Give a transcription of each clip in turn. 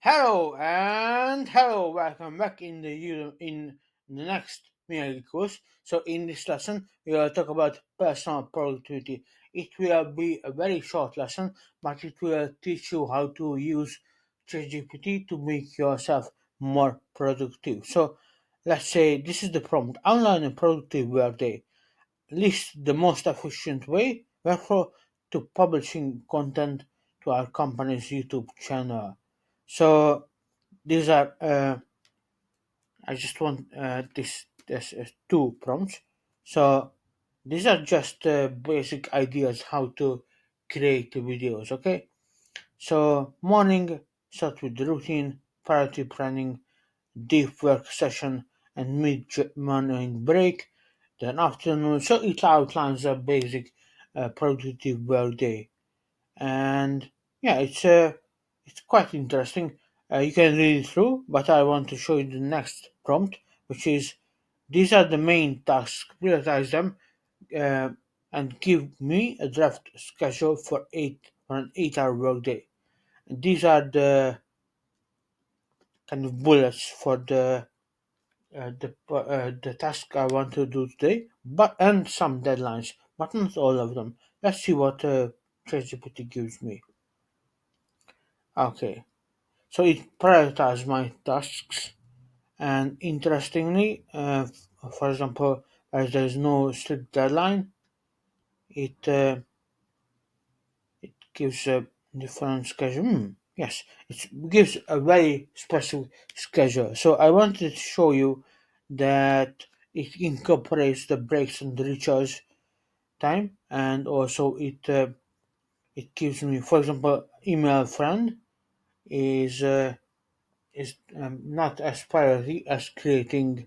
Hello, welcome back in the next Miyagi course. So in this lesson, we will talk about personal productivity. It will be a very short lesson, but it will teach you how to use ChatGPT to make yourself more productive. So let's say this is the prompt: outline a productive workday. List the most efficient way, therefore, to publishing content to our company's YouTube channel. So these are I just want this two prompts. So these are just basic ideas how to create videos. Okay. So morning start with the routine, priority planning, deep work session, and mid morning break. Then afternoon. So it outlines a basic productive work day, and yeah, it's quite interesting. You can read it through, but I want to show you the next prompt, which is these are the main tasks. Prioritize them uh, and give me a draft schedule for an 8-hour workday. And these are the kind of bullets for the task I want to do today, but and some deadlines, but not all of them. Let's see what ChatGPT gives me. Okay. So it prioritizes my tasks, and interestingly, for example, as there is no strict deadline, it gives a different schedule. Yes, it gives a very specific schedule. So I wanted to show you that it incorporates the breaks and the recharge time, and also it gives me, for example, email friend is uh, is not as priority as creating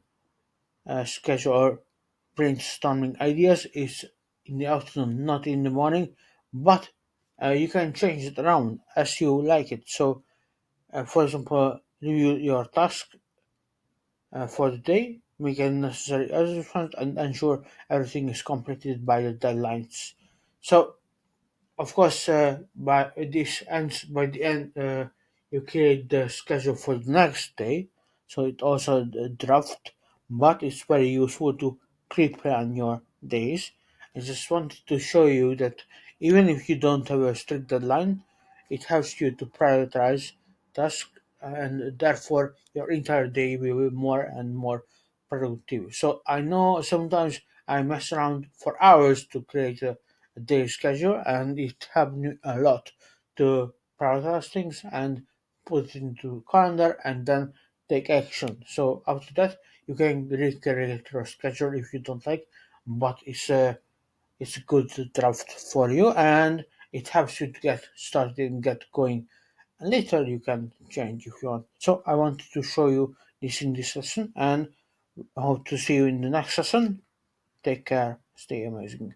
schedule or brainstorming ideas is in the afternoon, not in the morning, but you can change it around as you like it. So, for example, review your task for the day, make a necessary adjustments, and ensure everything is completed by the deadlines. So, of course, by this ends by the end, you create the schedule for the next day. So it also a draft, but it's very useful to pre-plan your days. I just wanted to show you that even if you don't have a strict deadline, it helps you to prioritize tasks, and therefore your entire day will be more and more productive. So I know sometimes I mess around for hours to create a day schedule, and it helped me a lot to prioritize things and put it into calendar and then take action. So after that, you can recreate your schedule if you don't like, but it's a good draft for you, and it helps you to get started and get going. And later you can change if you want. So I wanted to show you this in this lesson, and I hope to see you in the next session. Take care. Stay amazing.